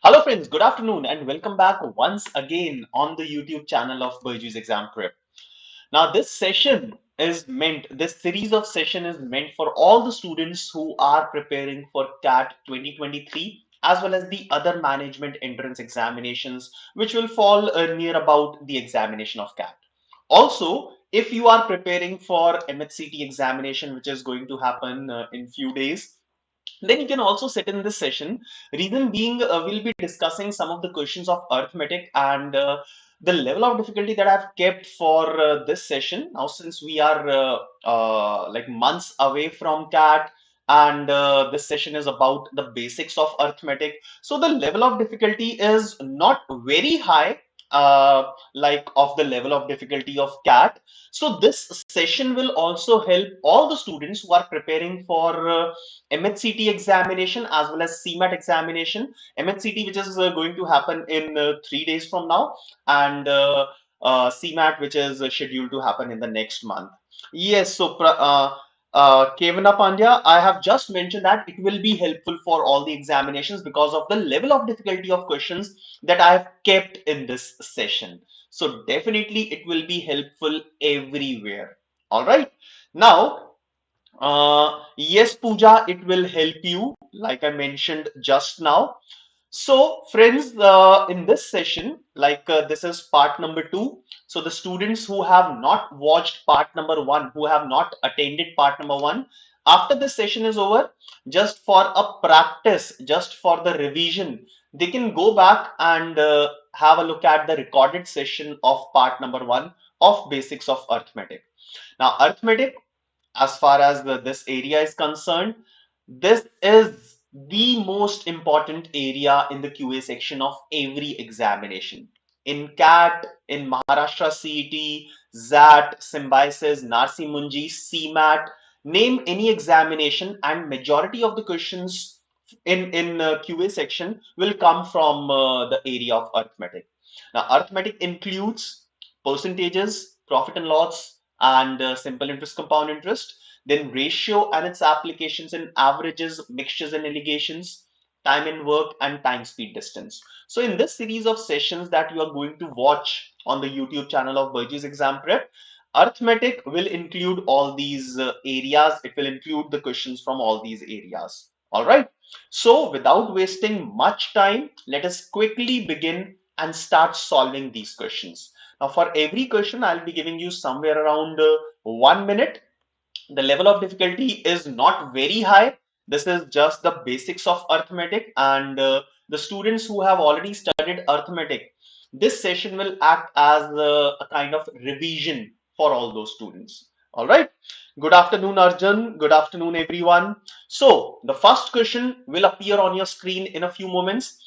Hello friends, good afternoon and welcome back once again on the YouTube channel of BYJU'S Exam Prep. Now this series of session is meant for all the students who are preparing for CAT 2023 as well as the other management entrance examinations which will fall near about the examination of CAT. Also, if you are preparing for MHCT examination which is going to happen in few days, then you can also sit in this session. Reason being, we'll be discussing some of the questions of arithmetic and the level of difficulty that I've kept for this session. Now, since we are like months away from CAT and this session is about the basics of arithmetic, so the level of difficulty is not very high, like of the level of difficulty of CAT. So this session will also help all the students who are preparing for MHCT examination as well as CMAT examination. MHCT, which is going to happen in 3 days from now, and CMAT, which is scheduled to happen in the next month. Yes, so Kevana Pandya, I have just mentioned that it will be helpful for all the examinations because of the level of difficulty of questions that I have kept in this session. So definitely it will be helpful everywhere. All right. Now, yes, Pooja, it will help you, like I mentioned just now. So, friends, in this session, this is part number 2. So, the students who have not watched part number 1, who have not attended part number 1, after this session is over, just for a practice, just for the revision, they can go back and have a look at the recorded session of part number 1 of Basics of Arithmetic. Now, arithmetic, as far as this area is concerned, this is the most important area in the QA section of every examination. In CAT, in Maharashtra CET, ZAT, Symbiosis, Narsi Munji, CMAT, name any examination, and majority of the questions in QA section will come from the area of arithmetic. Now, arithmetic includes percentages, profit and loss, and simple interest, compound interest, then ratio and its applications in averages, mixtures and allegations, time in work, and time speed distance. So in this series of sessions that you are going to watch on the YouTube channel of BYJU'S Exam Prep, arithmetic will include all these areas. It will include the questions from all these areas. All right. So without wasting much time, let us quickly begin and start solving these questions. Now, for every question, I'll be giving you somewhere around 1 minute. The level of difficulty is not very high. This is just the basics of arithmetic, and the students who have already studied arithmetic, this session will act as a kind of revision for all those students. All right. Good afternoon, Arjun. Good afternoon, everyone. So the first question will appear on your screen in a few moments.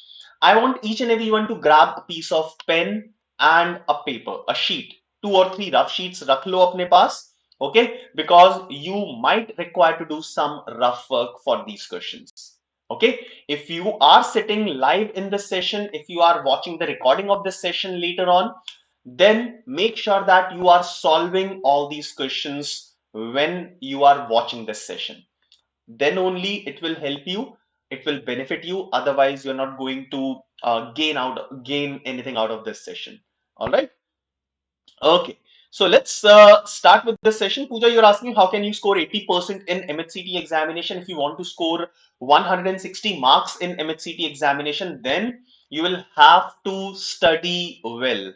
I want each and everyone to grab a piece of pen and a paper, a sheet, 2 or 3 rough sheets. Rakh lo apne paas. Okay, because you might require to do some rough work for these questions. Okay, if you are sitting live in this session, if you are watching the recording of this session later on, then make sure that you are solving all these questions when you are watching this session. Then only it will help you, it will benefit you. Otherwise you're not going to gain anything out of this session. All right. Okay, so let's start with this session. Pooja, you're asking how can you score 80% in MHCT examination? If you want to score 160 marks in MHCT examination, then you will have to study well.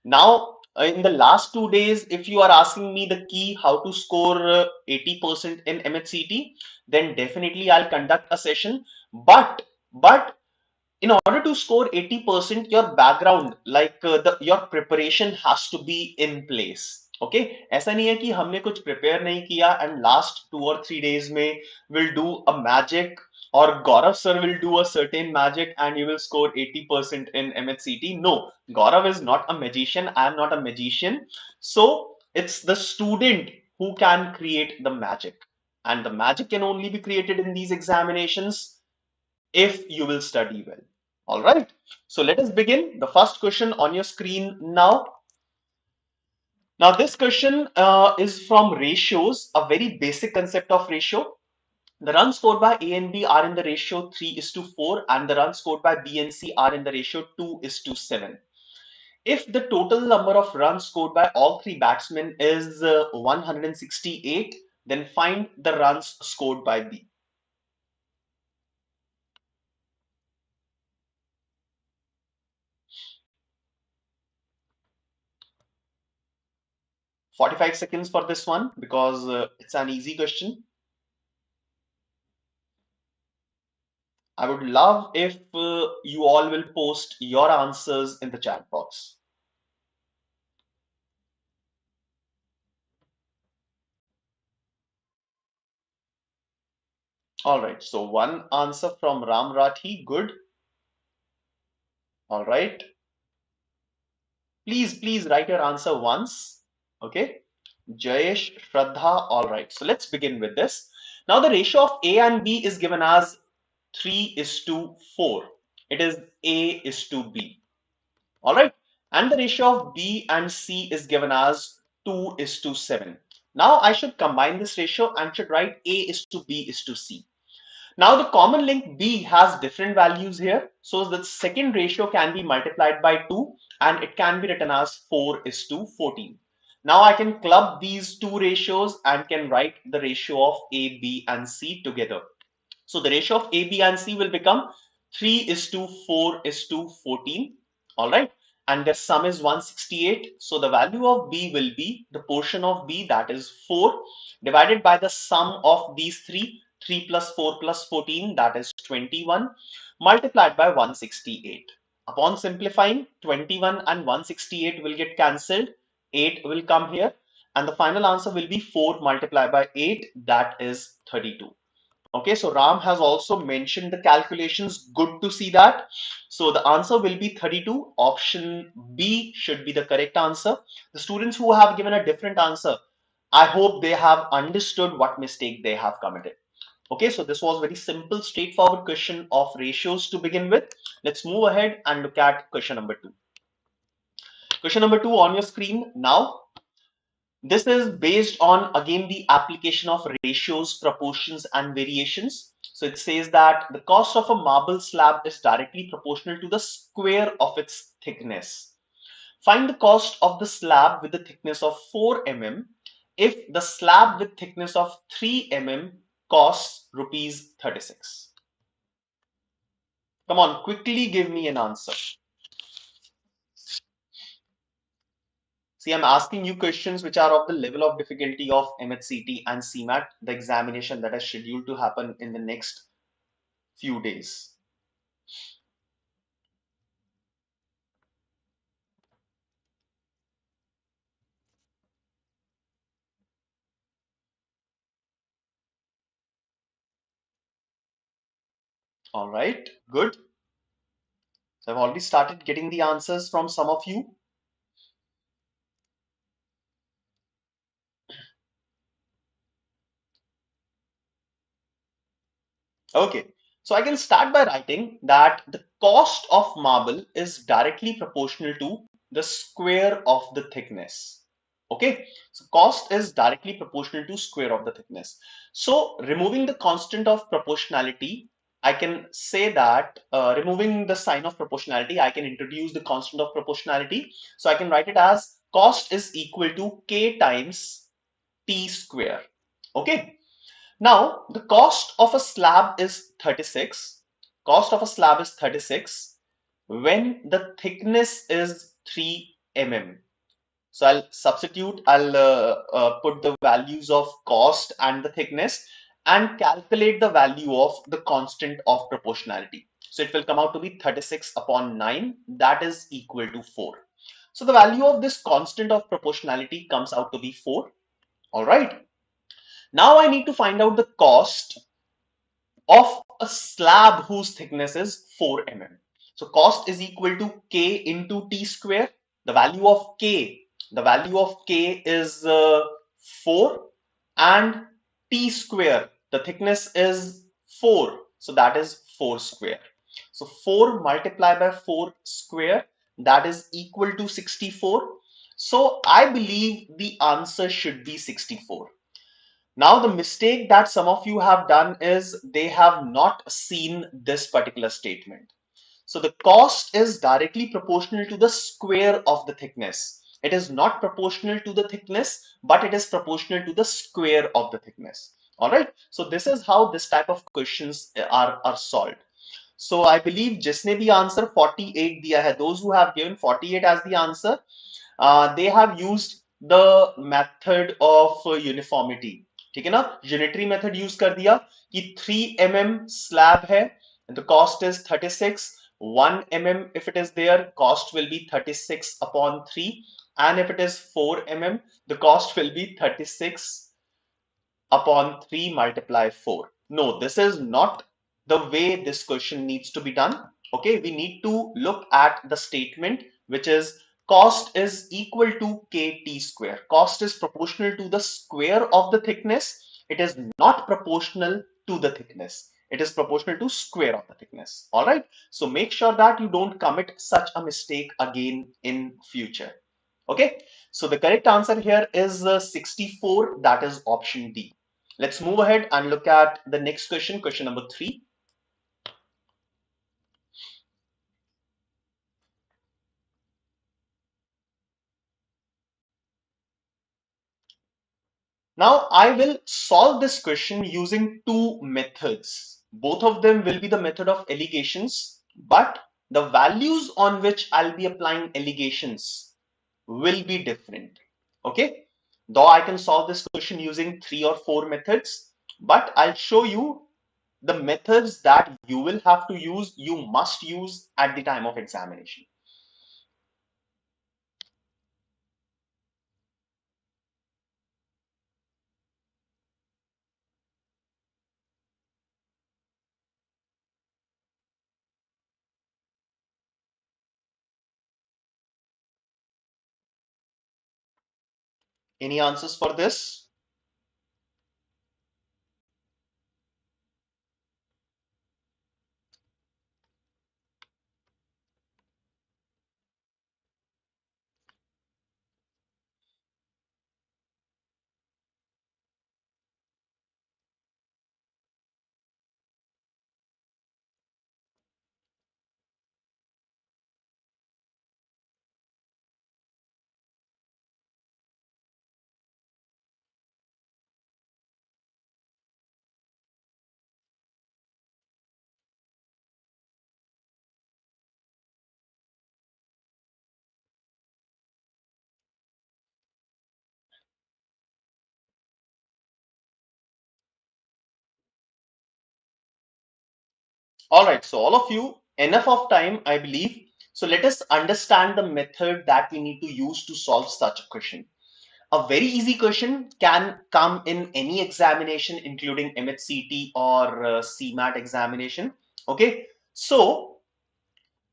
Now, in the last 2 days, if you are asking me the key how to score 80% in MHCT, then definitely I'll conduct a session. But in order to score 80%, your background, your preparation has to be in place. Okay, ऐसा नहीं है कि हमने कुछ prepare नहीं किया and last 2 or 3 days में will do a magic, or Gaurav sir will do a certain magic and you will score 80% in MHCT. No, Gaurav is not a magician. I am not a magician. So it's the student who can create the magic, and the magic can only be created in these examinations if you will study well. All right. So let us begin. The first question on your screen now. Now this question is from ratios, a very basic concept of ratio. The runs scored by A and B are in the ratio 3:4, and the runs scored by B and C are in the ratio 2:7. If the total number of runs scored by all three batsmen is 168, then find the runs scored by B. 45 seconds for this one because it's an easy question. I would love if you all will post your answers in the chat box. All right, so one answer from Ram Rathi, good. All right, please write your answer once. Okay, Jayesh, Shraddha, all right, so let's begin with this. Now the ratio of A and B is given as 3:4. It is A:B. All right. And the ratio of B and C is given as 2:7. Now I should combine this ratio and should write A:B:C. Now the common link B has different values here. So the second ratio can be multiplied by 2 and it can be written as 4:14. Now I can club these two ratios and can write the ratio of A, B and C together. So the ratio of A, B and C will become 3:4:14. All right. And their sum is 168. So the value of B will be the portion of B, that is 4, divided by the sum of these three. 3 plus 4 plus 14, that is 21, multiplied by 168. Upon simplifying, 21 and 168 will get cancelled. 8 will come here. And the final answer will be 4 multiplied by 8, that is 32. Okay, so Ram has also mentioned the calculations. Good to see that. So the answer will be 32. Option B should be the correct answer. The students who have given a different answer, I hope they have understood what mistake they have committed. Okay, so this was very simple, straightforward question of ratios to begin with. Let's move ahead and look at question number 2. Question number 2 on your screen now. This is based on, again, the application of ratios, proportions, and variations. So it says that the cost of a marble slab is directly proportional to the square of its thickness. Find the cost of the slab with the thickness of 4 mm if the slab with thickness of 3 mm costs rupees 36. Come on, quickly give me an answer. See, I'm asking you questions which are of the level of difficulty of MHCT and CMAT, the examination that is scheduled to happen in the next few days. All right, good. So I've already started getting the answers from some of you. Okay, so I can start by writing that the cost of marble is directly proportional to the square of the thickness. Okay, so cost is directly proportional to square of the thickness. So removing the constant of proportionality, I can say that removing the sign of proportionality, I can introduce the constant of proportionality. So I can write it as cost is equal to K times T square. Okay. Now, the cost of a slab is 36. Cost of a slab is 36 when the thickness is 3 mm. So I'll substitute, I'll put the values of cost and the thickness and calculate the value of the constant of proportionality. So it will come out to be 36 upon 9, that is equal to 4. So the value of this constant of proportionality comes out to be 4. All right. Now I need to find out the cost of a slab whose thickness is 4 mm. So cost is equal to K into T square. The value of K is 4 and T square. The thickness is 4. So that is 4 square. So 4 multiplied by 4 square, that is equal to 64. So I believe the answer should be 64. Now, the mistake that some of you have done is they have not seen this particular statement. So the cost is directly proportional to the square of the thickness. It is not proportional to the thickness, but it is proportional to the square of the thickness. All right. So this is how this type of questions are solved. So I believe जिसने भी answer 48 दिया है, those who have given 48 as the answer, they have used the method of uniformity. ठीक है ना, unitary method use कर दिया कि 3 mm slab है, the cost is 36. 1 mm if it is there, cost will be 36 upon 3, and if it is 4 mm, the cost will be 36 upon 3 multiply 4. No, this is not the way this question needs to be done. Okay, we need to look at the statement, which is cost is equal to kt square. Cost is proportional to the square of the thickness. It is not proportional to the thickness. It is proportional to square of the thickness. All right. So make sure that you don't commit such a mistake again in future. Okay. So the correct answer here is 64. That is option D. Let's move ahead and look at the next question, question number 3. Now I will solve this question using two methods. Both of them will be the method of allegations, but the values on which I'll be applying allegations will be different. Okay, though I can solve this question using 3 or 4 methods, but I'll show you the methods that you will have to use, you must use at the time of examination. Any answers for this? All right, so all of you, enough of time, I believe. So let us understand the method that we need to use to solve such a question. A very easy question can come in any examination, including MHCT or CMAT examination. Okay, so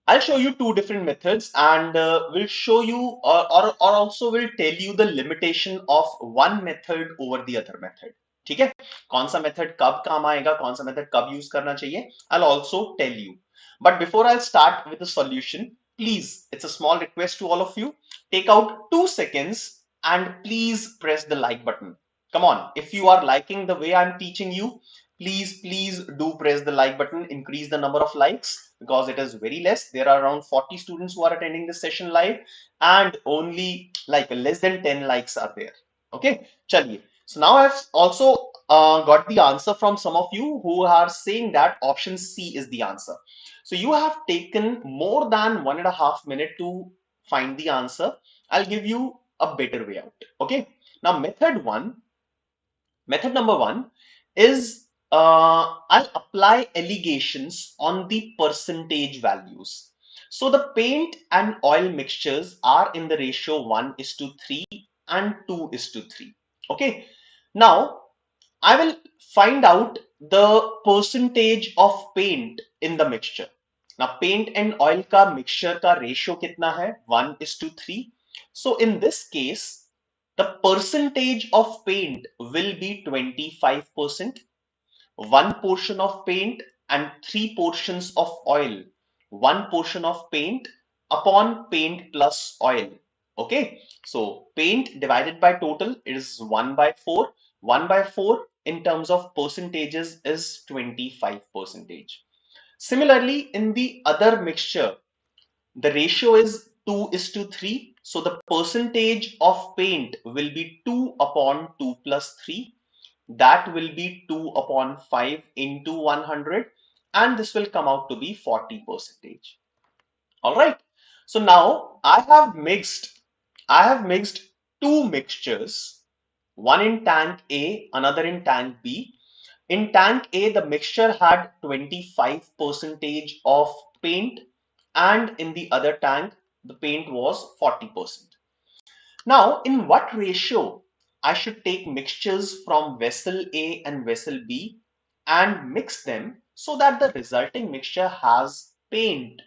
I'll show you two different methods, and we'll show you or also will tell you the limitation of one method over the other method. ठीक है, कौन सा method कब काम आएगा, कौन सा method कब यूज करना चाहिए, I'll also tell you. But before I'll start with the solution, please, it's a small request to all of you, take out 2 seconds and please press the like button. Come on, if you are liking the way I'm teaching you, please do press the like button, increase the number of likes, because it is very less. There are around 40 students who are attending this session live, and only like less than 10 likes are there. Okay, chaliye. So now I've also got the answer from some of you who are saying that option C is the answer. So you have taken more than 1.5 minutes to find the answer. I'll give you a better way out. Okay, now method number one is I'll apply allegations on the percentage values. So the paint and oil mixtures are in the ratio 1:3 and 2:3. Okay. Now I will find out the percentage of paint in the mixture. Now paint and oil का mixture का ratio कितना है? 1:3. So in this case, the percentage of paint will be 25%, one portion of paint and three portions of oil, one portion of paint upon paint plus oil. Okay, so paint divided by total is 1/4, 1 by 4 in terms of percentages is 25%. Similarly, in the other mixture, the ratio is 2 is to 3. So the percentage of paint will be 2 upon 2 plus 3. That will be 2 upon 5 into 100. And this will come out to be 40%. All right. So now I have mixed two mixtures, one in tank A, another in tank B. In tank A, the mixture had 25% of paint, and in the other tank, the paint was 40%. Now, in what ratio I should take mixtures from vessel A and vessel B and mix them so that the resulting mixture has paint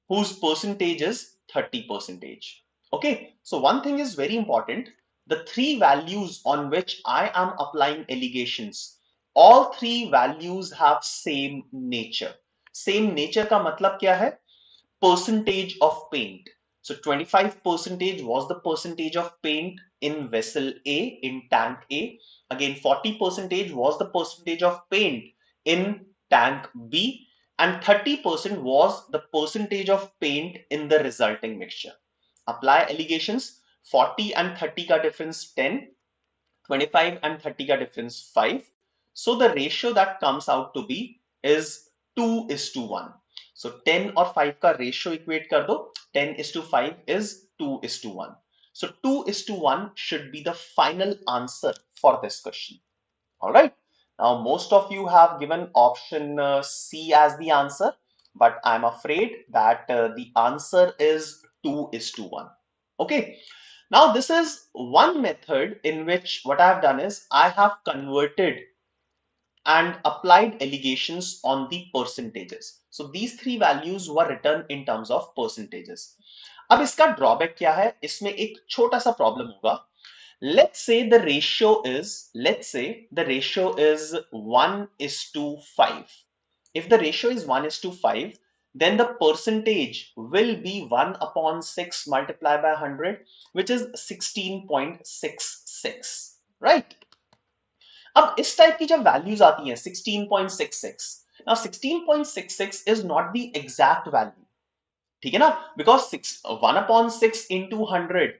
whose percentage is 30%. Okay, so one thing is very important. The three values on which I am applying allegations, all three values have same nature. Same nature का मतलब क्या है? Percentage of paint. So 25% was the percentage of paint in vessel A, in tank A. Again, 40% was the percentage of paint in tank B, and 30% was the percentage of paint in the resulting mixture. Apply allegations. 40 and 30 का difference 10, 25 and 30 का difference 5. So the ratio that comes out to be is 2 is to 1. So 10 और 5 का ratio equate कर दो. 10 is to 5 is 2 is to 1. So 2 is to 1 should be the final answer for this question. All right. Now, most of you have given option C as the answer, but I'm afraid that the answer is 2 is to 1. Okay. Now, this is one method in which what I have done is I have converted and applied allegations on the percentages. So these three values were written in terms of percentages. अब इसका drawback क्या है? इसमें एक छोटा सा problem होगा. Let's say the ratio is 1 is to 5. If the ratio is 1 is to 5, then the percentage will be 1 upon 6 multiplied by 100, which is 16.66, right? अब इस टाइप की जब वैल्यूज आती हैं 16.66, now 16.66 is not the exact value, ठीक है ना, because 1 upon 6 into 100,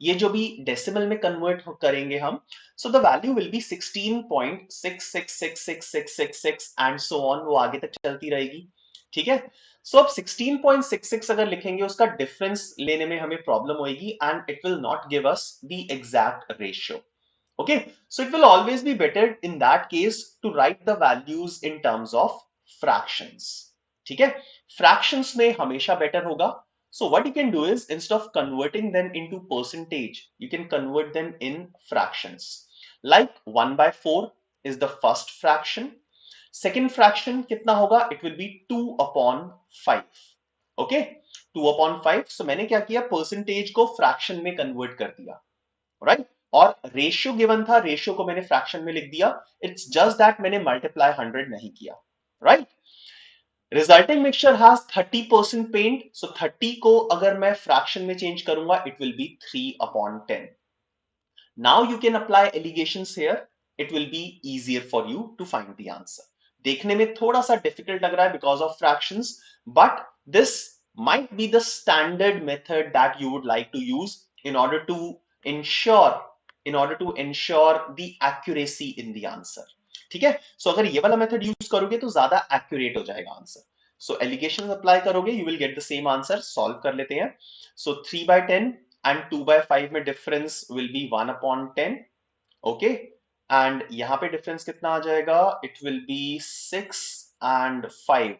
ये जो भी डेसिमल में कन्वर्ट करेंगे हम, so the value will be 16.666666 and so on, वो आगे तक चलती रहेगी. ठीक है. सो अब 16.66 अगर लिखेंगे उसका डिफरेंस लेने में हमें प्रॉब्लम होगी and it will not give us the exact ratio. Okay, so it will always be better in that case to write the values in terms of fractions. ठीक है, fractions में हमेशा better होगा. So what you can do is instead of converting them into percentage, you can convert them in fractions. Like 1 by 4 is the first fraction. Second fraction कितना होगा? It will be 2 upon 5. Okay, 2 upon 5. So मैंने क्या किया? Percentage को fraction में convert कर दिया. Right, और रेशियो गिवन था, रेशियो को मैंने फ्रैक्शन में लिख दिया. इट्स जस्ट दैट मैंने मल्टीप्लाई 100 नहीं किया. Right, resulting mixture has 30% paint. So 30 को अगर मैं फ्रैक्शन में चेंज करूंगा it will be 3 upon 10. Now you can apply alligations here. It will be easier for you to find the answer. देखने में थोड़ा सा डिफिकल्ट लग रहा है because of fractions, but this might be the standard method that you would like to use in order to ensure the accuracy in the answer. ठीक है, सो अगर ये वाला मेथड यूज करोगे तो ज्यादा एक्यूरेट हो जाएगा आंसर. सो एलिगेशन अप्लाई करोगे, you will get the same answer. Solve कर लेते हैं. सो 3 by 10 एंड 2 by 5 में difference will be 1 upon 10. Okay, and यहां पे डिफरेंस कितना आ जाएगा? It will B 6 and 5,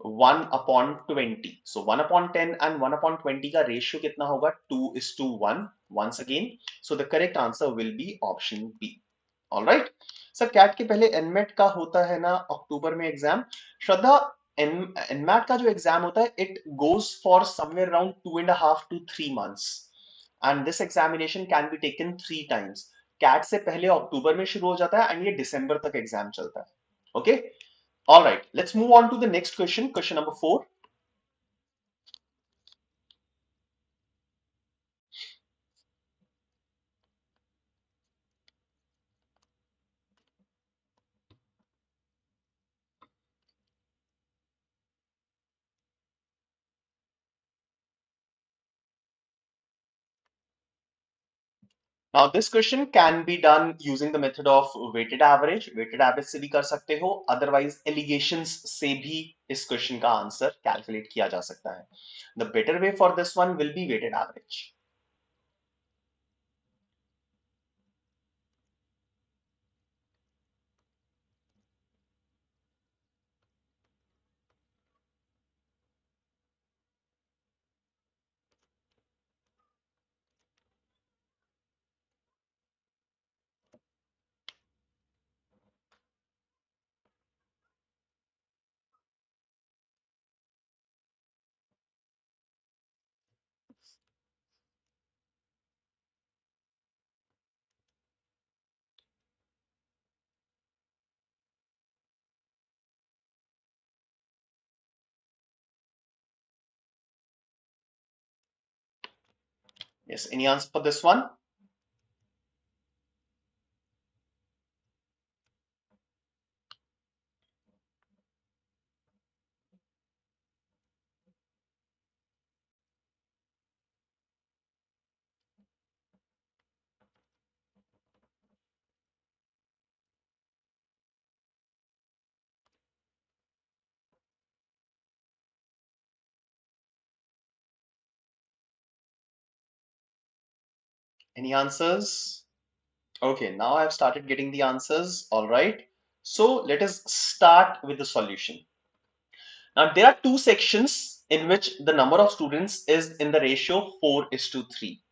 1 upon 20. So 1 upon 10 and 1 upon 20 का रेशियो कितना होगा? 2 is to 1 once again. So the correct answer will be option B. All right. Sir CAT के पहले NMAT का होता है ना अक्टूबर में एग्जाम. श्रद्धा, एनमेट का जो एग्जाम होता है it goes for somewhere around 2.5 to 3 months and this examination can be taken 3 times. CAT से पहले अक्टूबर में शुरू हो जाता है एंड ये दिसंबर तक एग्जाम चलता है. Okay, all right, let's move on to the next question. Question number 4. Now this question can be done using the method of weighted average. Weighted average से भी कर सकते हो, otherwise allegations से भी इस question का answer calculate किया जा सकता है. The better way for this one will be weighted average. Yes, any answer for this one? Any answers? Okay, now I've started getting the answers. All right. So let us start with the solution. Now there are two sections in which the number of students is in the ratio 4:3.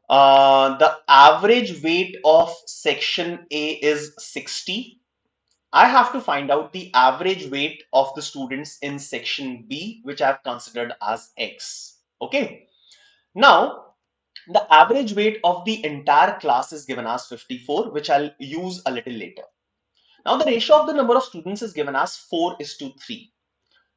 The average weight of section A is 60. I have to find out the average weight of the students in section B, which I've considered as X. Okay. Now, the average weight of the entire class is given as 54, which I'll use a little later. Now, the ratio of the number of students is given as 4:3.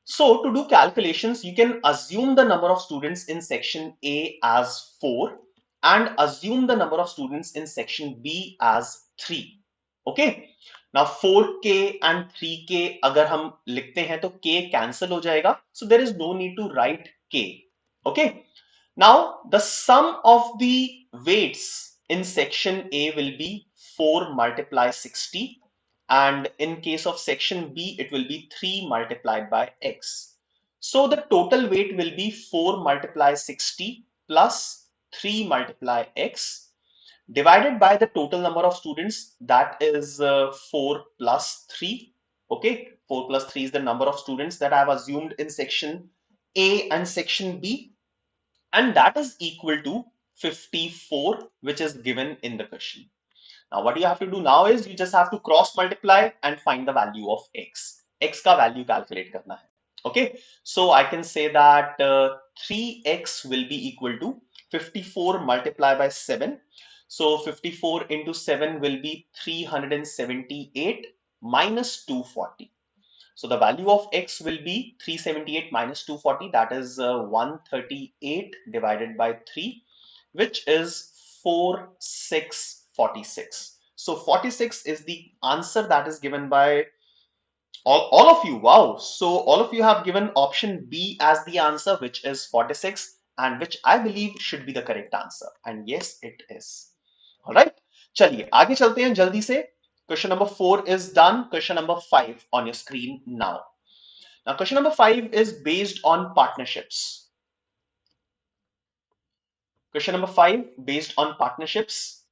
So to do calculations, you can assume the number of students in section A as 4 and assume the number of students in section B as 3. Okay. Now 4k and 3k अगर हम लिखते हैं तो k cancel हो जाएगा. So there is no need to write k. Okay. Now the sum of the weights in section A will be 4 multiply 60, and in case of section B it will be 3 multiplied by x. So the total weight will be 4 multiply 60 plus 3 multiply x divided by the total number of students, that is 4 plus 3. Okay, 4 plus 3 is the number of students that I have assumed in section A and section B, and that is equal to 54, which is given in the question. Now what you have to do now is you just have to cross multiply and find the value of x. X का value calculate करना है. Okay, so I can say that 3x will be equal to 54 multiplied by 7. So 54 into 7 will be 378 minus 240. So the value of x will be 378 minus 240, that is 138 divided by 3, which is 4646. So 46 is the answer that is given by all of you. Wow. So all of you have given option B as the answer, which is 46, and which I believe should be the correct answer. And yes, it is. All right. चलिए आगे चलते हैं जल्दी से. Question number 4 is done. Question number 5 on your screen now. Now, question number 5 is based on partnerships. Question number 5 based on partnerships.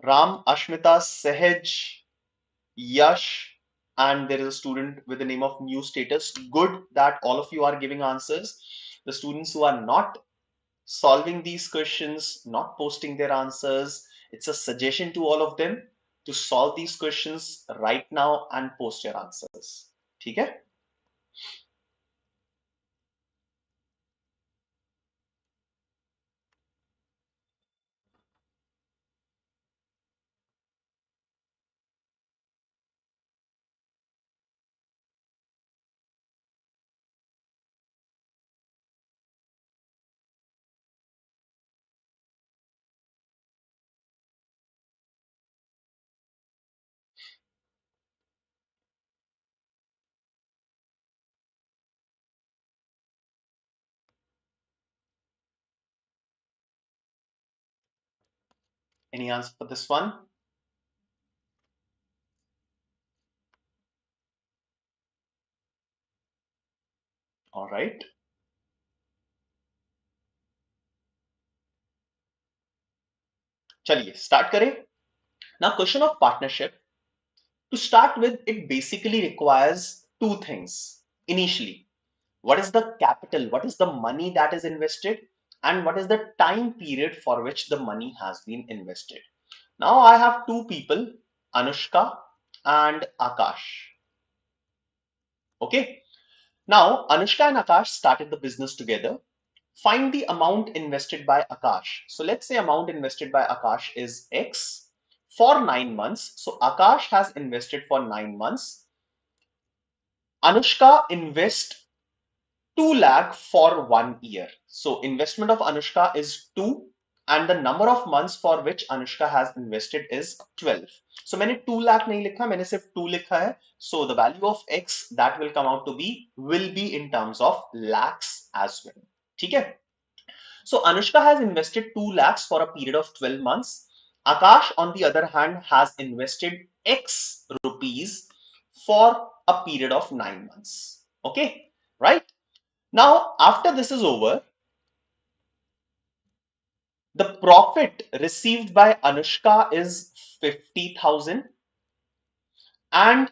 Ram, Ashmita, Sehaj, Yash, and there is a student with the name of new status. Good that all of you are giving answers. The students who are not solving these questions, not posting their answers, it's a suggestion to all of them to solve these questions right now and post your answers. ठीक है? Any answer for this one? All right. चलिए start करें. Now, question of partnership. To start with, it basically requires two things initially. What is the capital? What is the money that is invested? And what is the time period for which the money has been invested? Now, I have two people, Anushka and Akash. Okay. Now, Anushka and Akash started the business together. Find the amount invested by Akash. So let's say amount invested by Akash is X for 9 months. So Akash has invested for 9 months. Anushka invest 2 lakh for 1 year. So investment of Anushka is 2 and the number of months for which Anushka has invested is 12. So मैंने 2 lakh नहीं लिखा, मैंने सिर्फ 2 लिखा है. So the value of X that will come out to be will be in terms of lakhs as well. ठीक है? So Anushka has invested 2 lakhs for a period of 12 months. Akash, on the other hand, has invested X rupees for a period of 9 months. Okay, right? Now, after this is over, the profit received by Anushka is 50,000 and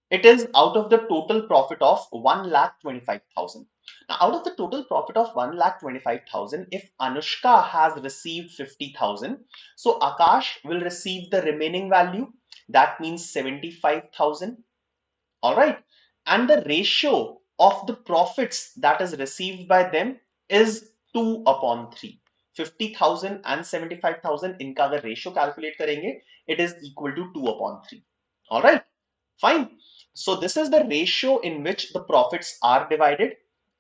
it is out of the total profit of 1,25,000. Now, out of the total profit of 1,25,000, if Anushka has received 50,000, so Akash will receive the remaining value. That means 75,000. All right. And the ratio of the profits that is received by them is 2 upon 3. 50,000 and 75,000 इनका अगर ratio calculate करेंगे, it is equal to 2 upon 3. All right. Fine. So this is the ratio in which the profits are divided,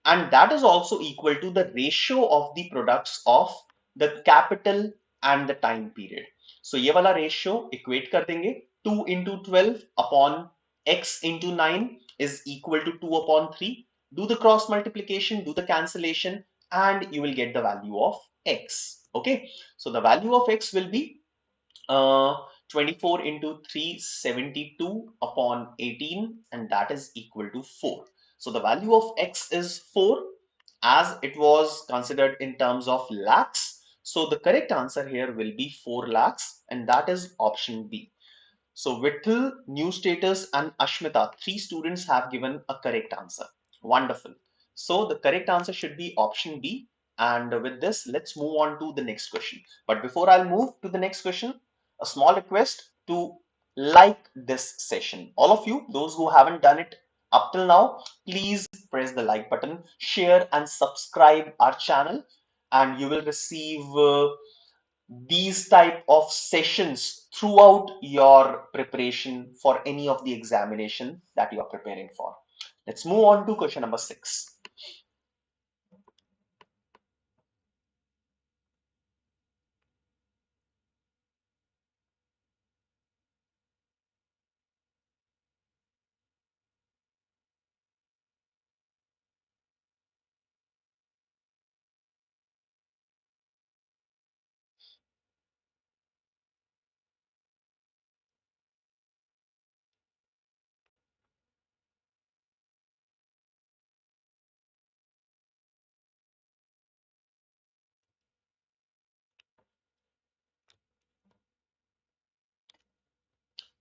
and that is also equal to the ratio of the products of the capital and the time period. So ये वाला ratio equate कर देंगे. 2 into 12 upon x into 9 is equal to 2 upon 3. Do the cross multiplication, do the cancellation, and you will get the value of x. Okay. So the value of x will be 24 into 3, 72 upon 18, and that is equal to 4. So the value of x is 4 as it was considered in terms of lakhs. So the correct answer here will be 4 lakhs, and that is option B. So Vittal, New Status, and Ashmita, three students have given a correct answer. Wonderful. So the correct answer should be option B. And with this, let's move on to the next question. But before I'll move to the next question, a small request to like this session. All of you, those who haven't done it up till now, please press the like button, share and subscribe our channel, and you will receive these type of sessions throughout your preparation for any of the examination that you are preparing for. Let's move on to question number 6.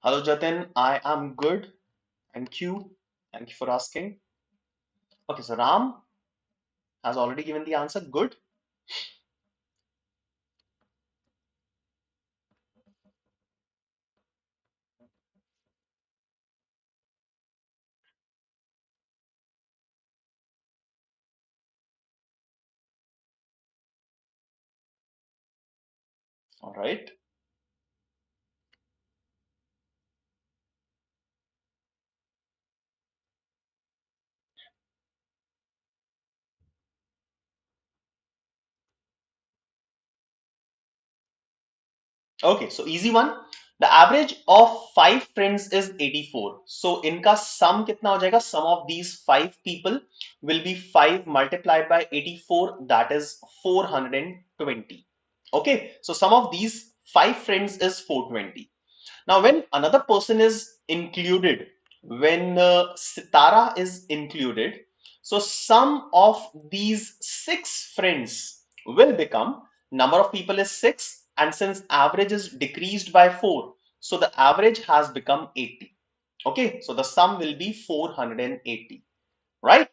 Hello Jatin, I am good. Thank you. Thank you for asking. Okay, so Ram has already given the answer. Good. All right. Okay, so easy one. The average of 5 friends is 84. So इनका sum कितना हो जाएगा? Sum of these 5 people will be 5 multiplied by 84. That is 420. Okay, so sum of these 5 friends is 420. Now, when another person is included, when Sitara is included, so sum of these 6 friends will become, number of people is 6, and since average is decreased by 4, so the average has become 80. Okay, so the sum will be 480, right?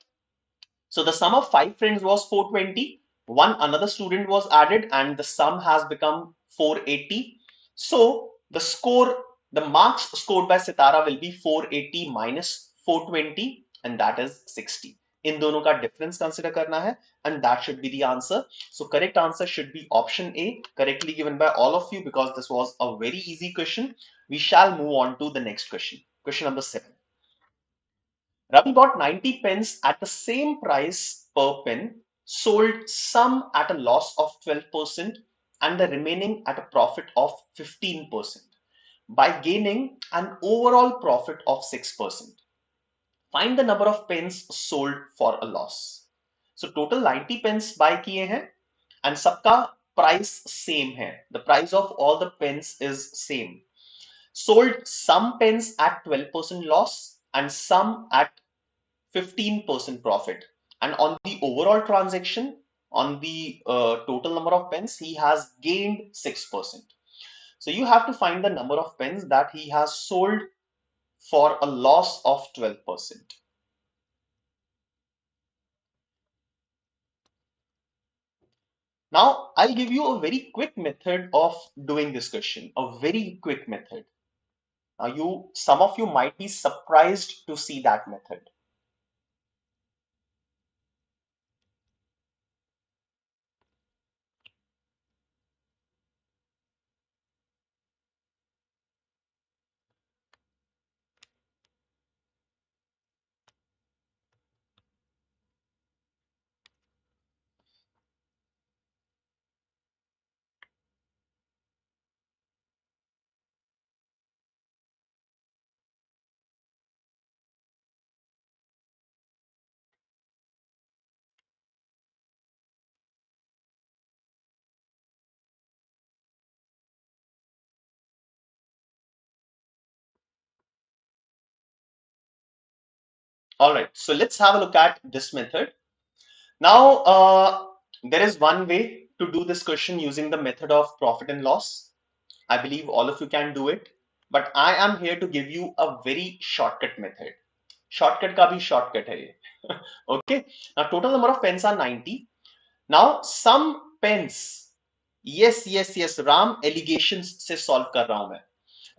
So the sum of 5 friends was 420. One another student was added and the sum has become 480. So the score, the marks scored by Sitara will be 480 minus 420 and that is 60. In दोनों का difference consider करना है and that should be the answer. So correct answer should be option A, correctly given by all of you because this was a very easy question. We shall move on to the next question. Question number 7. Ravi bought 90 pens at the same price per pen, sold some at a loss of 12% and the remaining at a profit of 15% by gaining an overall profit of 6%. Find the number of pens sold for a loss. So total 90 pens buy किए हैं and सबका price same है. The price of all the pens is same. Sold some pens at 12% loss and some at 15% profit. And on the overall transaction, on the total number of pens, he has gained 6%. So you have to find the number of pens that he has sold for a loss of 12%. Now, I'll give you a very quick method of doing this question, a very quick method. Now, some of you might be surprised to see that method. All right, so let's have a look at this method. Now, there is one way to do this question using the method of profit and loss. I believe all of you can do it, but I am here to give you a very shortcut method. Shortcut का भी shortcut है ये. Okay. Now, total number of pens are 90. Now, some pens, yes, Ram, allegations से solve कर रहा हूं मैं.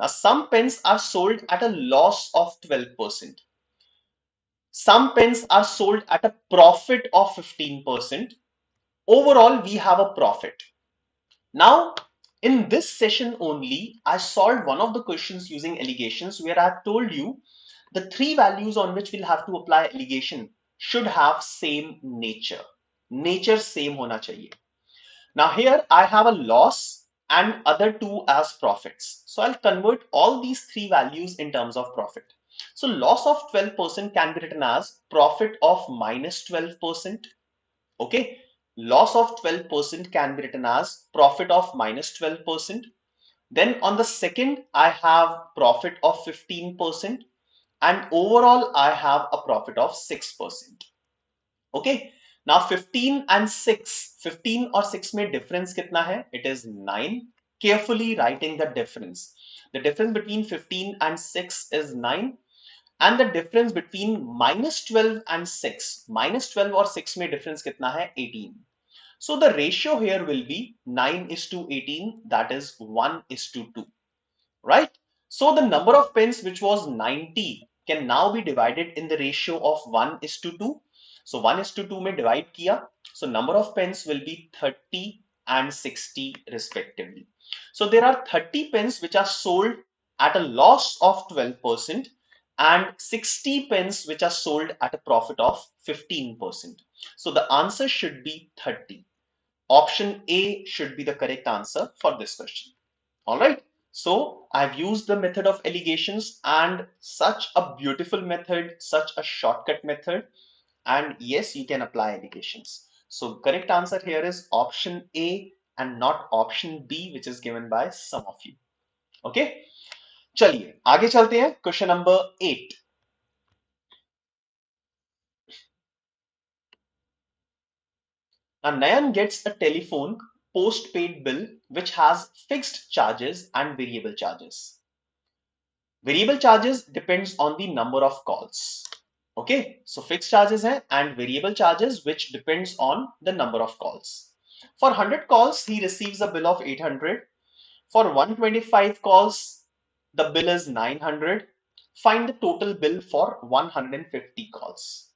Now, some pens are sold at a loss of 12%. Some pens are sold at a profit of 15%. Overall, we have a profit. Now, in this session only, I solved one of the questions using allegations where I have told you the 3 values on which we'll have to apply allegation should have same nature. Nature same hona chahiye. Now here I have a loss and other 2 as profits. So I'll convert all these 3 values in terms of profit. So loss of 12% can be written as profit of minus 12%. Okay, loss of 12% can be written as profit of minus 12%. Then on the second, I have profit of 15% and overall I have a profit of 6%. Okay, now 15 and 6, 15 or 6 में difference कितना है? It is 9. Carefully writing the difference. The difference between 15 and 6 is 9. And the difference between minus 12 and 6, minus 12 or 6 में difference कितना है? 18. So the ratio here will be 9 is to 18, that is 1 is to 2, right? So the number of pens which was 90 can now be divided in the ratio of 1 is to 2. So 1 is to 2 में divide किया. So number of pens will be 30 and 60 respectively. So there are 30 pens which are sold at a loss of 12% and 60 pens which are sold at a profit of 15%. So the answer should be 30. Option A should be the correct answer for this question. All right. So I've used the method of allegations and such a beautiful method, such a shortcut method. And yes, you can apply allegations. So correct answer here is option A, and not option B, which is given by some of you. Okay, चलिए आगे चलते हैं. Question number 8. Now Nayan gets a telephone postpaid bill which has fixed charges and variable charges. Variable charges depends on the number of calls. Okay, so fixed charges hai and variable charges which depends on the number of calls. For 100 calls, he receives a bill of 800. For 125 calls, the bill is 900. Find the total bill for 150 calls.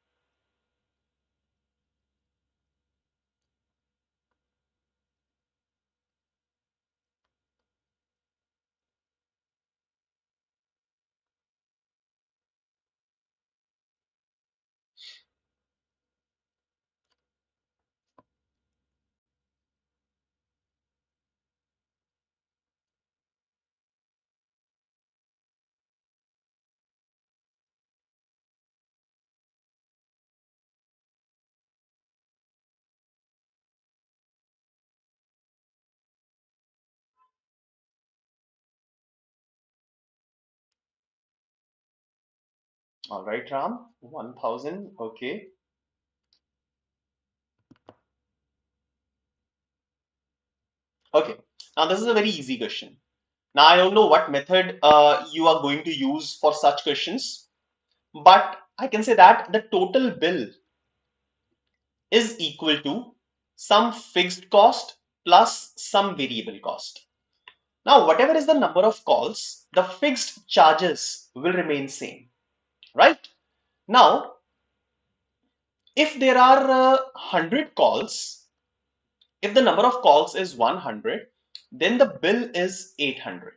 All right, Ram, 1000. Okay. Okay. Now, this is a very easy question. Now, I don't know what method you are going to use for such questions, but I can say that the total bill is equal to some fixed cost plus some variable cost. Now, whatever is the number of calls, the fixed charges will remain same, right? Now, if there are 100 calls, if the number of calls is 100, then the bill is 800.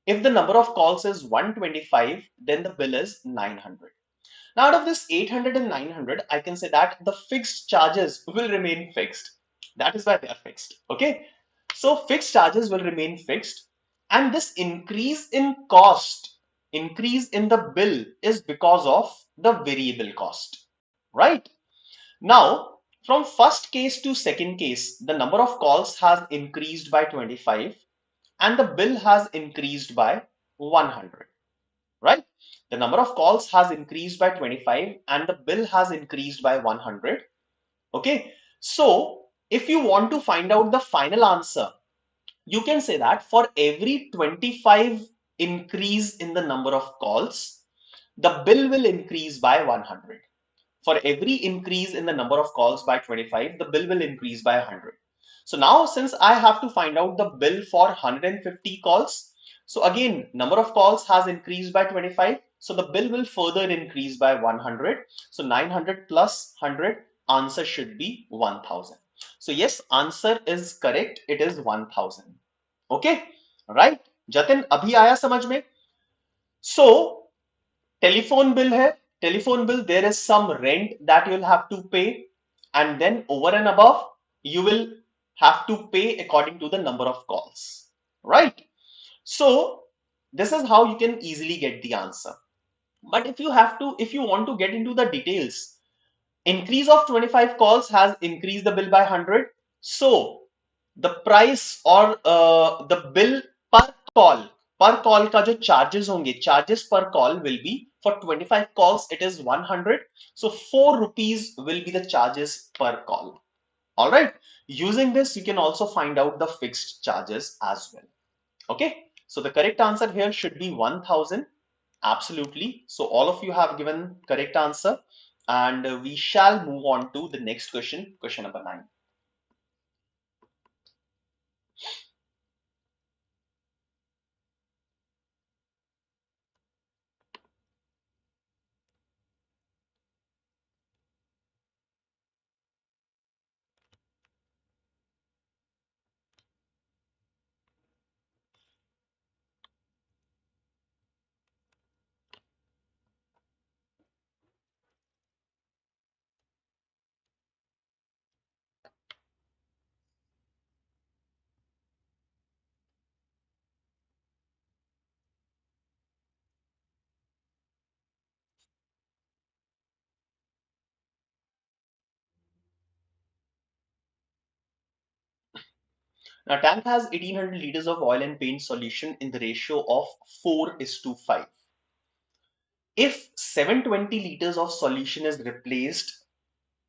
If the number of calls is 125, then the bill is 900. Now, out of this 800 and 900, I can say that the fixed charges will remain fixed. That is why they are fixed. Okay. So fixed charges will remain fixed. And this increase in cost, increase in the bill is because of the variable cost, right? Now, from first case to second case, the number of calls has increased by 25 and the bill has increased by 100, right? The number of calls has increased by 25 and the bill has increased by 100. Okay. So if you want to find out the final answer, you can say that for every 25 increase in the number of calls, the bill will increase by 100. For every increase in the number of calls by 25, the bill will increase by 100. So now since I have to find out the bill for 150 calls, so again, number of calls has increased by 25. So the bill will further increase by 100. So 900 plus 100, answer should be 1000. So yes, answer is correct. It is 1000. Okay, right? Jatin, abhi aaya samajh mein? So telephone bill hai. Telephone bill, there is some rent that you'll have to pay, and then over and above, you will have to pay according to the number of calls, right? So this is how you can easily get the answer. But if you want to get into the details, increase of 25 calls has increased the bill by 100. So the price or the bill per call, per call का जो charges होंगे, charges per call will be for 25 calls it is 100. So 4 rupees will be the charges per call. All right. Using this, you can also find out the fixed charges as well. Okay. So the correct answer here should be 1000. Absolutely. So all of you have given correct answer, and we shall move on to the next question, question number 9. Now, tank has 1800 liters of oil and paint solution in the ratio of 4:5. If 720 liters of solution is replaced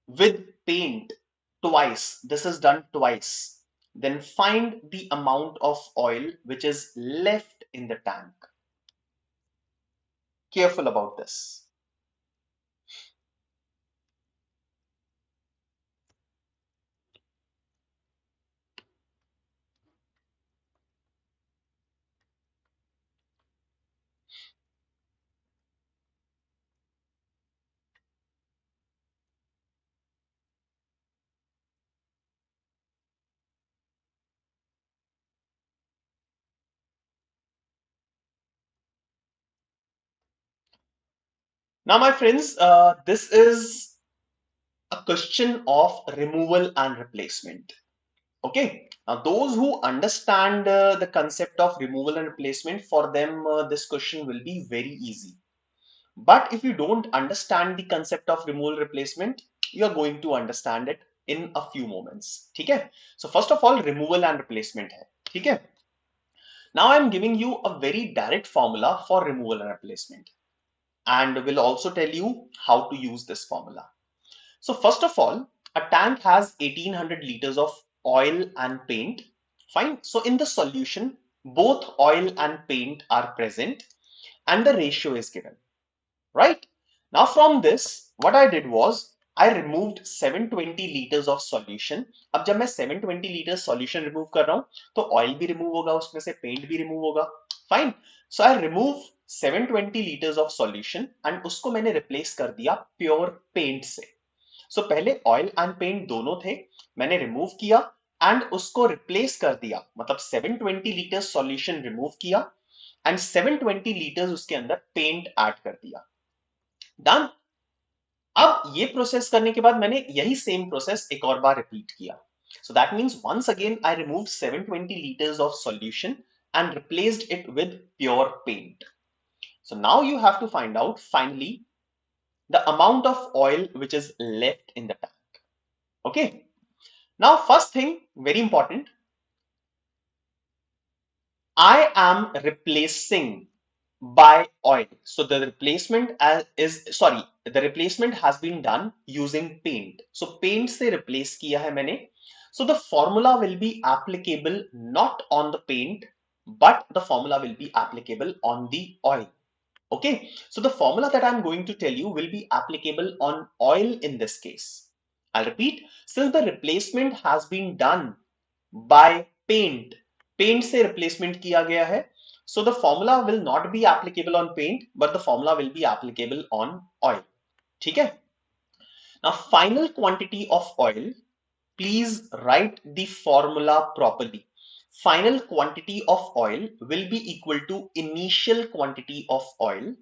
with paint twice, this is done twice, then find the amount of oil which is left in the tank. Careful about this. Now, my friends, this is a question of removal and replacement. Okay. Now, those who understand the concept of removal and replacement, for them, this question will be very easy. But if you don't understand the concept of removal replacement, you are going to understand it in a few moments. Okay. So first of all, removal and replacement hai. Okay. Now I'm giving you a very direct formula for removal and replacement, and will also tell you how to use this formula. So first of all, a tank has 1800 liters of oil and paint. Fine. So in the solution, both oil and paint are present and the ratio is given. Right? Now from this, what I did was I removed 720 liters of solution. अब जब मैं 720 liters solution remove कर रहा हूँ, तो oil भी remove होगा, उसमें से paint भी remove होगा. Fine. So I remove 720 liters of solution and उसको मैंने replace कर दिया pure paint से. So पहले oil and paint दोनों थे, मैंने remove किया and उसको replace कर दिया, मतलब 720 liters solution remove किया and 720 liters उसके अंदर paint add कर दिया. डन. अब ये प्रोसेस करने के बाद मैंने यही सेम प्रोसेस एक और बार रिपीट किया. So that means once again I removed 720 liters of solution and replaced it with pure paint. So now you have to find out finally the amount of oil which is left in the tank. Okay. Now first thing, very important, I am replacing by oil. So the replacement the replacement has been done using paint. So paint से replace किया है मैंने. So the formula will be applicable not on the paint, but the formula will be applicable on the oil. Okay. So the formula that I'm going to tell you will be applicable on oil in this case. I'll repeat. Since the replacement has been done by paint, paint से replacement किया गया है, so the formula will not be applicable on paint, but the formula will be applicable on oil. ठीक है? Now final quantity of oil, please write the formula properly. Final quantity of oil will be equal to initial quantity of oil.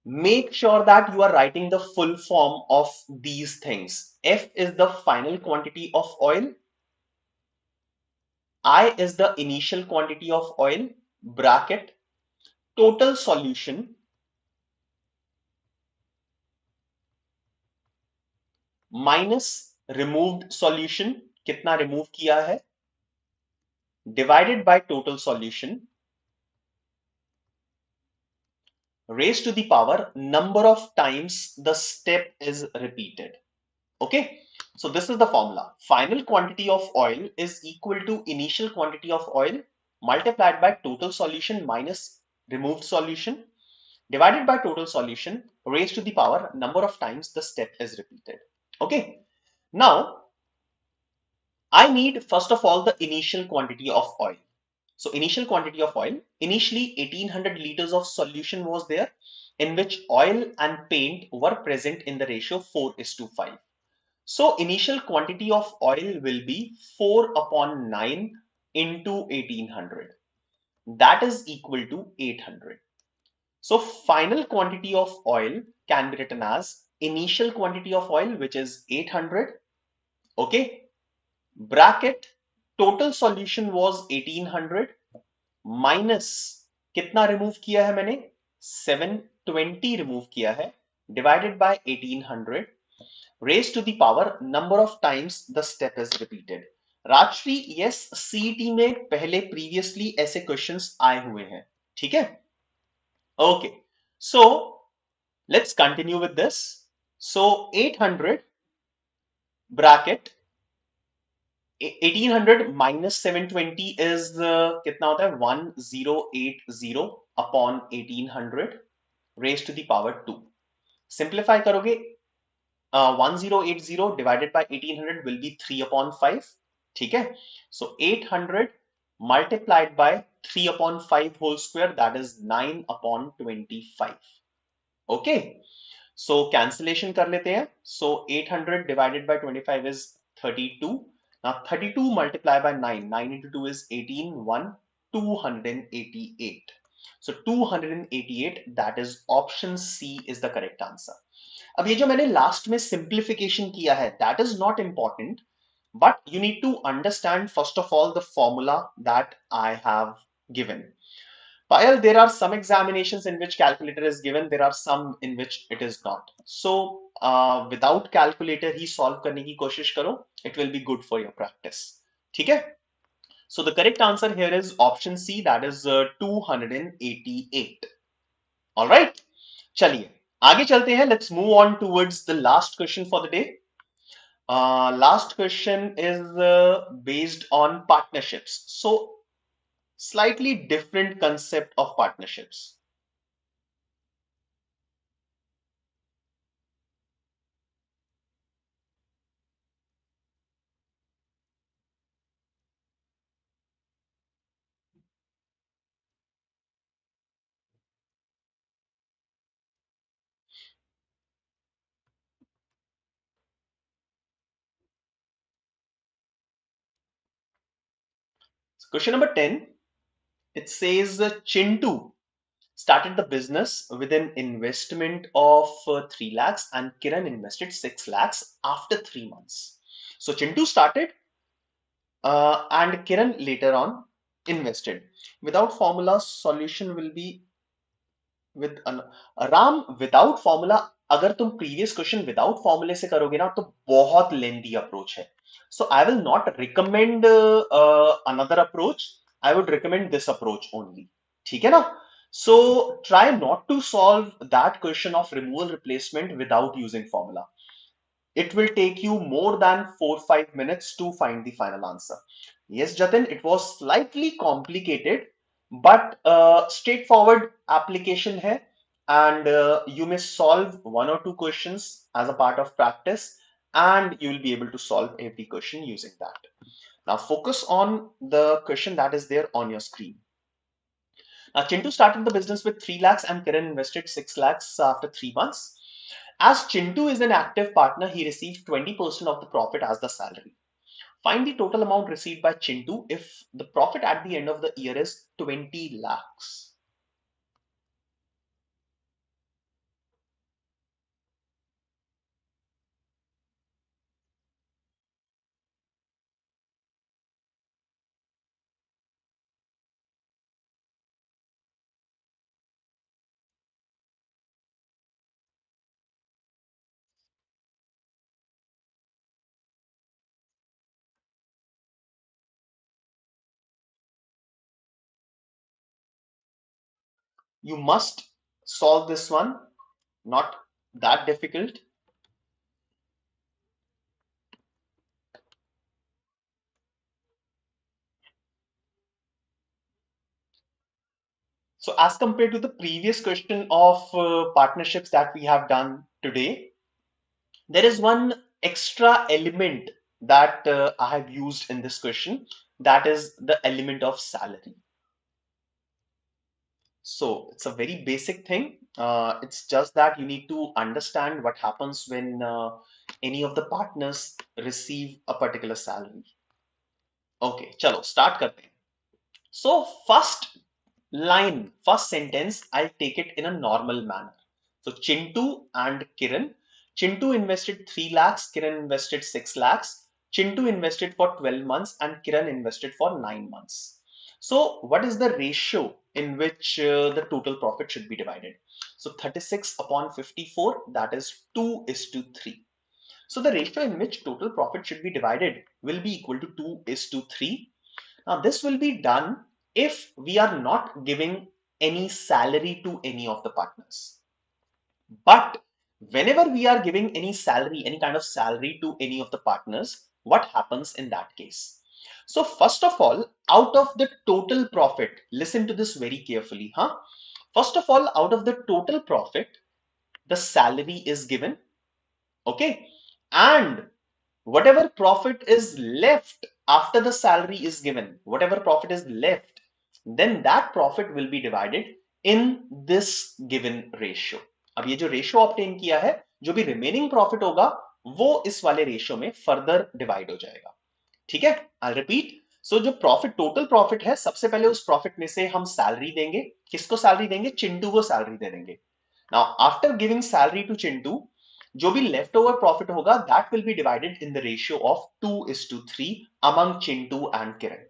Make sure that you are writing the full form of these things. F is the final quantity of oil. I is the initial quantity of oil, bracket, total solution minus removed solution, कितना remove किया है, divided by total solution, raised to the power number of times the step is repeated. Okay. So this is the formula. Final quantity of oil is equal to initial quantity of oil multiplied by total solution minus removed solution divided by total solution raised to the power number of times the step is repeated. Okay. Now I need first of all the initial quantity of oil. So initial quantity of oil, initially 1800 liters of solution was there in which oil and paint were present in the ratio 4:5. So initial quantity of oil will be 4 upon 9 into 1800. That is equal to 800. So final quantity of oil can be written as initial quantity of oil, which is 800. Okay. Bracket, total solution was 1800 minus कितना remove किया है मैंने, 720 remove किया है, divided by 1800 raised to the power number of times the step is repeated. Rajshri, yes, CET में पहले previously ऐसे questions आए हुए हैं, ठीक है। Okay, so let's continue with this. So 800 bracket 1800 minus 720 is कितना होता है, 1080 upon 1800 raise to the power 2। Simplify करोगे, 1080 divided by 1800 will be 3 upon 5, ठीक है। So 800 multiplied by 3 upon 5 whole square, that is 9 upon 25. Okay, so cancellation कर लेते हैं। So 800 divided by 25 is 32. Now 32 multiplied by 9, 9 into 2 is 18, 1, 288. So 288, that is option C is the correct answer. अब ये जो मैंने last में simplification किया है, that is not important, but you need to understand first of all the formula that I have given. Payal, there are some examinations in which calculator is given, there are some in which it is not. So without calculator he solve करने की कोशिश करो, it will be good for your practice, ठीक है। So the correct answer here is option C, that is 288. All right, चलिए आगे चलते हैं। Let's move on towards the last question for the day. Last question is based on partnerships, so slightly different concept of partnerships. Question number 10, it says Chintu started the business with an investment of 3 lakhs and Kiran invested 6 lakhs after 3 months. So Chintu started and Kiran later on invested. Without formula, solution will be with Ram without formula. अगर तुम previous question without फॉर्मूले से करोगे ना तो बहुत lengthy approach है। So I will not recommend another approach, I would recommend this approach only, ठीक है ना। So try not to solve that question of removal replacement without using formula. It will take you more than 4-5 minutes to find the final answer. Yes, Jatin, it was slightly complicated, but straightforward application hai, and you may solve 1 or 2 questions as a part of practice, and you will be able to solve every question using that. Now focus on the question that is there on your screen. Now Chintu started the business with 3 lakhs and Kiran invested 6 lakhs after 3 months. As Chintu is an active partner, he received 20% of the profit as the salary. Find the total amount received by Chintu if the profit at the end of the year is 20 lakhs. You must solve this one, not that difficult. So as compared to the previous question of partnerships that we have done today, there is one extra element that I have used in this question, that is the element of salary. So it's a very basic thing. It's just that you need to understand what happens when any of the partners receive a particular salary. Okay, chalo, start करते हैं. So first line, first sentence, I'll take it in a normal manner. So Chintu and Kiran. Chintu invested 3 lakhs, Kiran invested 6 lakhs. Chintu invested for 12 months and Kiran invested for 9 months. So what is the ratio in which the total profit should be divided? So 36 upon 54, that is 2 is to 3. So the ratio in which total profit should be divided will be equal to 2:3. Now this will be done if we are not giving any salary to any of the partners. But whenever we are giving any salary, any kind of salary to any of the partners, what happens in that case? So first of all, out of the total profit, listen to this very carefully, huh? First of all, out of the total profit, the salary is given, okay? And whatever profit is left after the salary is given, whatever profit is left, then that profit will be divided in this given ratio. अब ये जो ratio obtain किया है, जो भी remaining profit होगा वो इस वाले रेशियो में फर्दर डिवाइड हो जाएगा. ठीक है, आई रिपीट. सो जो प्रॉफिट, टोटल प्रॉफिट है, सबसे पहले उस प्रॉफिट में से हम सैलरी देंगे. किसको सैलरी देंगे? चिंटू को सैलरी दे देंगे. Now after giving salary to Chintu, जो भी लेफ्ट ओवर प्रॉफिट होगा that will be divided in the ratio of 2:3 among Chintu and Kiran.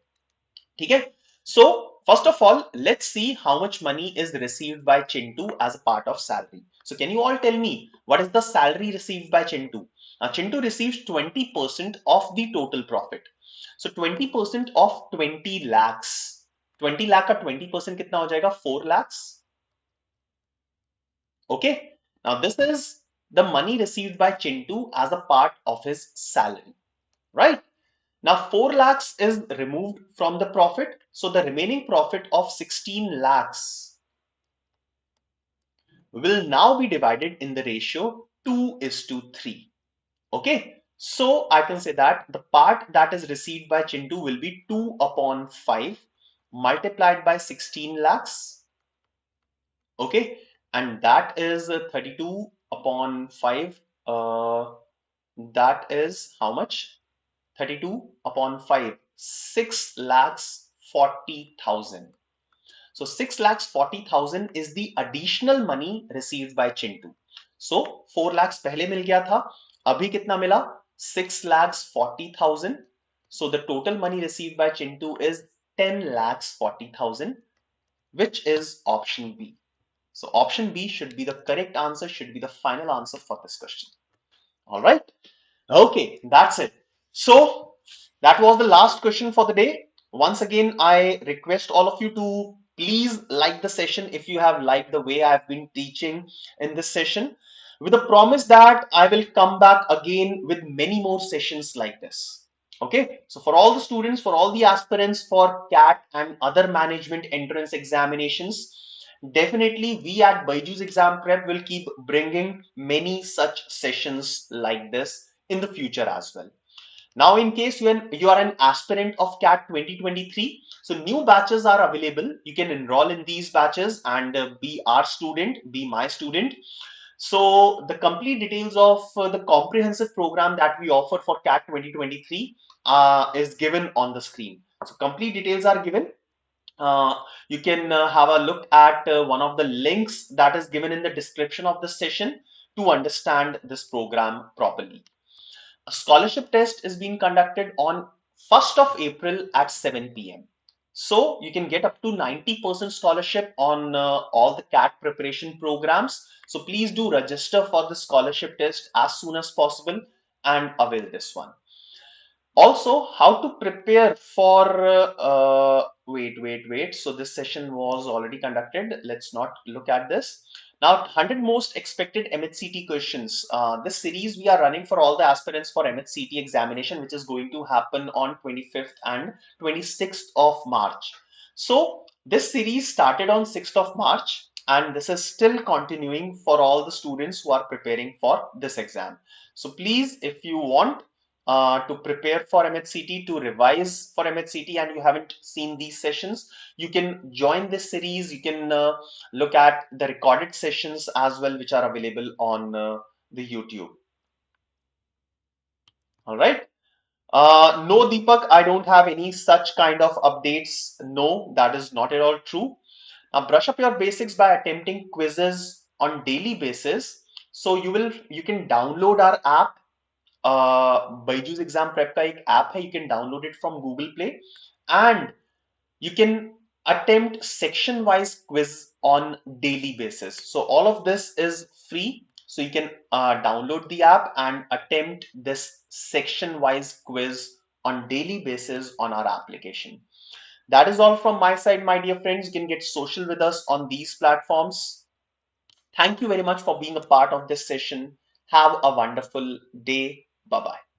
ठीक है. So first of all, let's see how much money is received by Chintu as a part of salary. So can you all tell me what is the salary received by Chintu? Now Chintu receives 20% of the total profit. So 20% of 20 lakhs. 20 lakh का 20% कितना हो जाएगा? 4 lakhs. Okay. Now this is the money received by Chintu as a part of his salary, right? Now 4 lakhs is removed from the profit. So the remaining profit of 16 lakhs will now be divided in the ratio 2:3. Okay. So I can say that the part that is received by Chintu will be 2/5 multiplied by 16 lakhs. Okay. And that is 32/5. That is how much? 32/5, 6,40,000. So 6,40,000 is the additional money received by Chintu. So 4 lakhs पहले मिल गया था, अभी कितना मिला? 6,40,000. So the total money received by Chintu is 10,40,000, which is option B. So option B should be the correct answer, should be the final answer for this question. All right. Okay, that's it. So that was the last question for the day. Once again, I request all of you to please like the session if you have liked the way I've been teaching in this session, with a promise that I will come back again with many more sessions like this. Okay, so for all the students, for all the aspirants for CAT and other management entrance examinations, definitely we at BYJU'S Exam Prep will keep bringing many such sessions like this in the future as well. Now, in case you are an aspirant of CAT 2023, so new batches are available. You can enroll in these batches and be our student, be my student. So the complete details of the comprehensive program that we offer for CAT 2023 is given on the screen. So complete details are given. You can have a look at one of the links that is given in the description of the session to understand this program properly. A scholarship test is being conducted on 1st of April at 7 p.m. So you can get up to 90% scholarship on all the CAT preparation programs. So please do register for the scholarship test as soon as possible and avail this one. Also, how to prepare for wait. So this session was already conducted. Let's not look at this. Now, 100 most expected MHCT questions. This series we are running for all the aspirants for MHCT examination, which is going to happen on 25th and 26th of March. So this series started on 6th of March, and this is still continuing for all the students who are preparing for this exam. So please, if you want to prepare for MHCT, to revise for MHCT, and you haven't seen these sessions, you can join this series. You can look at the recorded sessions as well, which are available on the YouTube. All right. No, Deepak, I don't have any such kind of updates. No, that is not at all true. Now, brush up your basics by attempting quizzes on daily basis. So you can download our app. BYJU'S Exam Prep का एक app है, you can download it from Google Play, and you can attempt section wise quiz on daily basis. So all of this is free. So you can download the app and attempt this section-wise quiz on daily basis on our application. That is all from my side, my dear friends. You can get social with us on these platforms. Thank you very much for being a part of this session. Have a wonderful day. Bye bye.